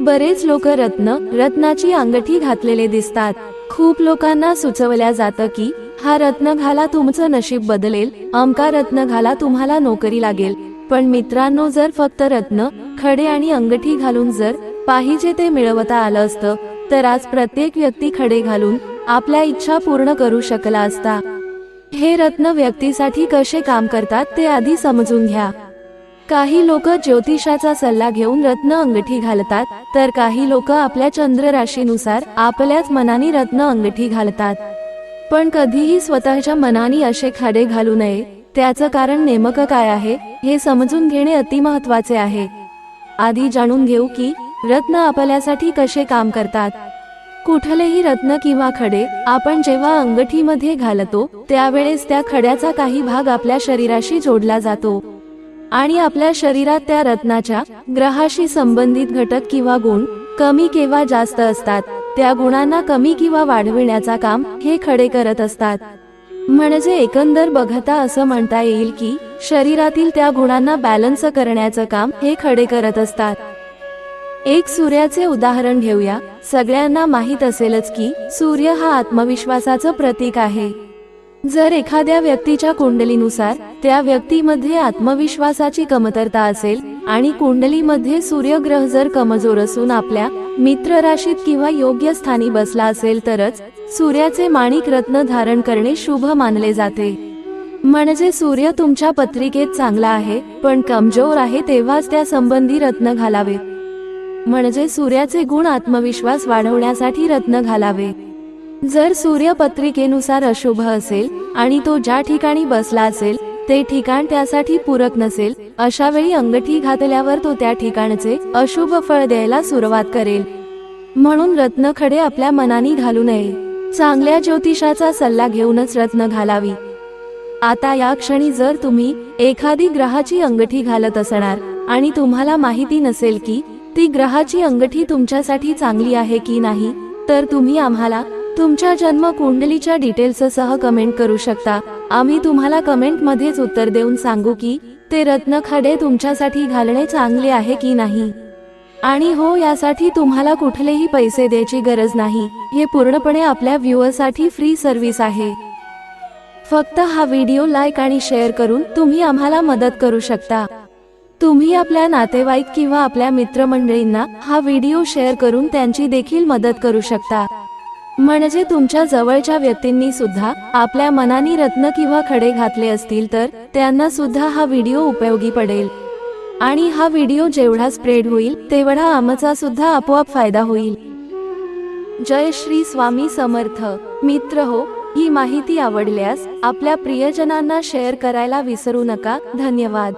बरेच लोक रत्नाची अंगठी घातलेले दिसतात। खूप लोकांना सुचवल्या जातं की हा रत्न घाला तुमचं नशीब बदलेल, अमका रत्न घाला तुम्हाला नोकरी लागेल। पण मित्रांनो, जर फक्त रत्न, खडे आणि अंगठी घालून जर पाहिजे ते मिळवता आलं असतं तर आज प्रत्येक व्यक्ती खडे घालून आपल्या इच्छा पूर्ण करू शकला असता। हे रत्न व्यक्तीसाठी कसे काम करतात ते आधी समजून घ्या। काही लोक ज्योतिषाचा सल्ला घेऊन रत्न अंगठी घालतात, तर काही लोक आपल्या चंद्र राशीनुसार आपल्याच मनाने रत्न अंगठी घालतात। पण कधीही स्वतःच्या मनाने असे खडे घालू नये। त्याचं कारण नेमकं काय आहे हे समजून घेणे अतिमहत्त्वाचे आहे। आधी जाणून घेऊ की रत्न आपल्यासाठी कसे काम करतात। कुठलेही रत्न किंवा खडे आपण जेव्हा अंगठीमध्ये घालतो त्यावेळेस त्या खड्याचा काही भाग आपल्या शरीराशी जोडला जातो आणि आपल्या शरीरात त्या रत्नाच्या ग्रहाशी संबंधित घटक किंवा गुण कमी किंवा जास्त असतात। त्या गुणांना कमी किंवा वाढविण्याचा काम हे खडे करत असतात। म्हणजे एकंदर बघता असं म्हणता येईल की शरीरातील त्या गुणांना बॅलन्स करण्याचं काम हे खडे करत असतात। एक सूर्याचे उदाहरण घेऊया। सगळ्यांना माहित असेलच की सूर्य हा आत्मविश्वासाचं प्रतीक आहे। जर एखाद्या व्यक्तीच्या कुंडलीनुसार त्या व्यक्तीमध्ये आत्मविश्वासाची कमतरता असेल आणि कुंडलीमध्ये सूर्यग्रह जर कमजोर असून आपल्या मित्र राशीत किंवा योग्य स्थानी बसला असेल तरच सूर्याचे माणिक रत्न धारण करणे शुभ मानले जाते। म्हणजे सूर्य तुमच्या पत्रिकेत चांगला आहे पण कमजोर आहे तेव्हाच त्या संबंधी रत्न घालावे। म्हणजे सूर्याचे गुण आत्मविश्वास वाढवण्यासाठी रत्न घालावे। जर सूर्य पत्रिकेनुसार अशुभ असेल आणि तो ज्या ठिकाणी बसला असेल ते ठिकाण त्यासाठी पूरक नसेल, अशा वेळी अंगठी घातल्यावर तो त्या ठिकाणचे अशुभ फळ द्यायला सुरुवात करेल। म्हणून रत्न खडे आपल्या मनाने घालू नये। चांगल्या ज्योतिषाचा सल्ला घेऊनच रत्न घालावी। आता या क्षणी जर तुम्ही एखादी ग्रहाची अंगठी घालत असणार आणि तुम्हाला माहिती नसेल की ती ग्रहाची अंगठी तुमच्यासाठी चांगली आहे की नाही, तर तुम्ही आम्हाला तुमच्या जन्म कुंडलीच्या डिटेल्स सह कमेंट करू शकता। आम्ही तुम्हाला कमेंट मध्येच उत्तर देऊन सांगू की ते रत्न खडे तुमच्यासाठी घालणे चांगले आहे की नाही। आणि हो, यासाठी तुम्हाला कुठलेही पैसे द्यायची गरज नाही। हे पूर्णपणे आपल्या व्ह्यूअर्ससाठी फ्री सर्व्हिस आहे। फक्त हा व्हिडिओ लाईक आणि शेअर करून तुम्ही आम्हाला मदत करू शकता। तुम्ही आपल्या नातेवाईक किंवा आपल्या मित्रमंडळींना हा व्हिडिओ शेअर करून त्यांची देखील मदत करू शकता। म्हणजे तुमच्या जवळच्या व्यक्तींनी सुद्धा आपल्या मनाने रत्न किंवा खडे घातले असतील तर त्यांना सुद्धा हा व्हिडिओ उपयोगी पडेल। आणि हा व्हिडिओ जेवढा स्प्रेड होईल तेवढा आमचा सुद्धा आपोआप फायदा होईल। जय श्री स्वामी समर्थ। मित्र हो, ही माहिती आवडल्यास आपल्या प्रियजनांना शेअर करायला विसरू नका। धन्यवाद।